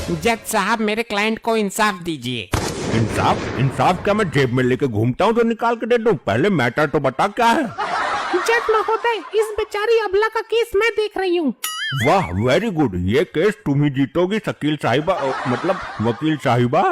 जज साहब मेरे क्लाइंट को इंसाफ दीजिए। इंसाफ? इंसाफ क्या मैं जेब में लेके घूमता हूँ तो निकाल के दे दूं? पहले मैटर तो बता क्या है। जज महोदय, इस बेचारी अबला का केस मैं देख रही हूँ। वाह, वेरी गुड। ये केस तुम ही जीतोगी शकील साहिबा, मतलब वकील साहिबा।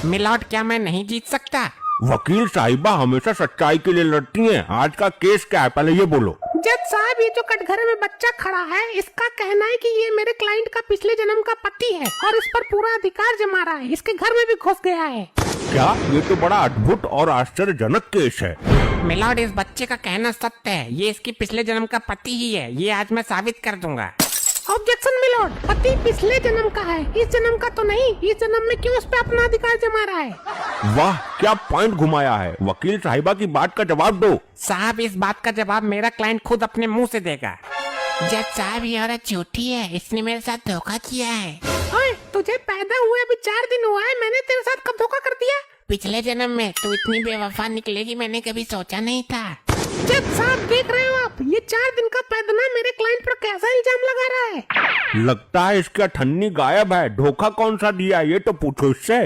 मिलॉर्ड, क्या मैं नहीं जीत सकता? वकील साहिबा हमेशा सच्चाई के लिए लड़ती हैं। आज का केस क्या है पहले ये बोलो। जज साहब, ये जो कटघरे में बच्चा खड़ा है, इसका कहना है कि ये मेरे क्लाइंट का पिछले जन्म का पति है और इस पर पूरा अधिकार जमा रहा है। इसके घर में भी घुस गया है। क्या? ये तो बड़ा अद्भुत और आश्चर्यजनक केस है। मिलॉर्ड, इस बच्चे का कहना सत्य है। ये इसकी पिछले जन्म का पति ही है। ये आज मैं साबित कर दूंगा। ऑब्जेक्शन मिलॉर्ड, पति पिछले जन्म का है, इस जन्म का तो नहीं। इस जन्म में क्यों उस पे अपना अधिकार जमा रहा है? वाह, क्या पॉइंट घुमाया है। वकील साहिबा की बात का जवाब दो। साहब, इस बात का जवाब मेरा क्लाइंट खुद अपने मुंह से देगा। जज साहब, ये औरत झूठी है। इसने मेरे साथ धोखा किया है। ओए, तुझे पैदा हुए अभी 4 दिन हुआ है। मैंने तेरे साथ कब धोखा कर दिया? पिछले जन्म में। तू इतनी बेवफा निकलेगी मैंने कभी सोचा नहीं था। जज साहब, देख रहे हो आप, ये 4 दिन का पैदना मेरे क्लाइंट पर कैसा इल्जाम लगा रहा है। लगता है इसका ठन्नी गायब है। धोखा कौन सा दिया ये तो पूछो इससे।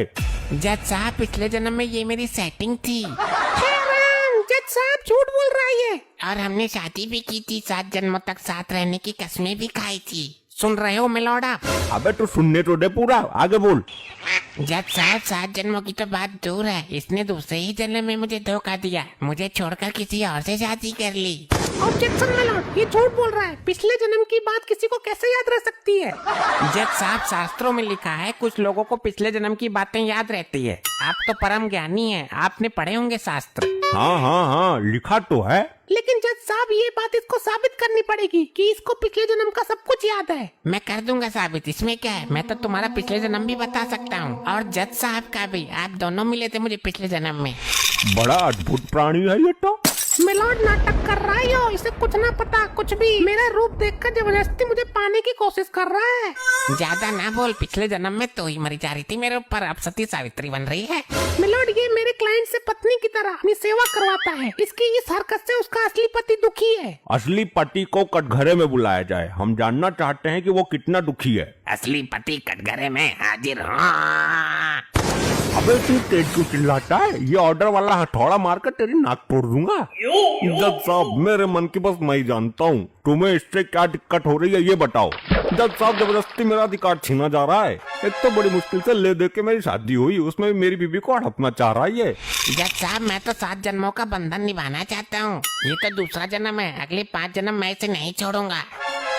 जज साहब, पिछले जन्म में ये मेरी सेटिंग थी। जज साहब, झूठ बोल रहा है ये। और हमने शादी भी की थी। 7 जन्मों तक साथ रहने की कसमें भी खाई थी। सुन रहे हो मिलॉर्ड आप? अबे तो सुनने तो दे पूरा, आगे बोल। जज साहब, 7 जन्मों की तो बात दूर है। इसने दूसरे ही जन्म में मुझे धोखा दिया। मुझे छोड़कर किसी और से शादी कर ली। ऑब्जेक्शन मिलॉर्ड, ये झूठ बोल रहा है। पिछले जन्म की बात किसी को कैसे याद रह सकती है? जज साहब, शास्त्रों में लिखा है कुछ लोगों को पिछले जन्म की बातें याद रहती है। आप तो परम ज्ञानी हैं, आपने पढ़े होंगे शास्त्र। हाँ हाँ हाँ, लिखा तो है। लेकिन जज साहब, ये बात इसको साबित करनी पड़ेगी कि इसको पिछले जन्म का सब कुछ याद है। मैं कर दूंगा साबित, इसमें क्या है। मैं तो तुम्हारा पिछले जन्म भी बता सकता हूँ और जज साहब का भी। आप दोनों मिले थे मुझे पिछले जन्म में। बड़ा अद्भुत प्राणी है ये तो। मिलॉर्ड नाटक कर रहा है यो, इसे कुछ ना पता कुछ भी। मेरा रूप देखकर जबरदस्ती मुझे पाने की कोशिश कर रहा है। ज्यादा ना बोल। पिछले जन्म में तो ही मरी जा रही थी मेरे ऊपर, अब सती सावित्री बन रही है। मिलॉर्ड, ये मेरे क्लाइंट से पत्नी की तरह अपनी सेवा करवाता है। इसकी इस हरकत से उसका असली पति दुखी है। असली पति को कटघरे में बुलाया जाए। हम जानना चाहते हैं कि वो कितना दुखी है। असली पति कटघरे में हाजिर। हाँ। अबे तू तेज क्यों चिल्लाता है? ये ऑर्डर वाला हथौड़ा मारकर तेरी नाक तोड़ दूंगा। जज साहब, मेरे मन की बस मैं ही जानता हूँ। तुम्हें इससे क्या दिक्कत हो रही है ये बताओ। जज साहब, जबरदस्ती मेरा अधिकार छीना जा रहा है। एक तो बड़ी मुश्किल से ले दे के मेरी शादी हुई, उसमें भी मेरी बीबी को हड़पना चाह रहा है ये। जज साहब, मैं तो 7 जन्मों का बंधन निभाना चाहता हूँ। ये तो दूसरा जन्म है। अगले 5 जन्म मैं इसे नहीं छोड़ूंगा।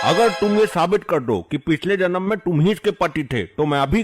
अगर तुम ये साबित कर दो कि पिछले जन्म में तुम ही इसके पति थे तो मैं अभी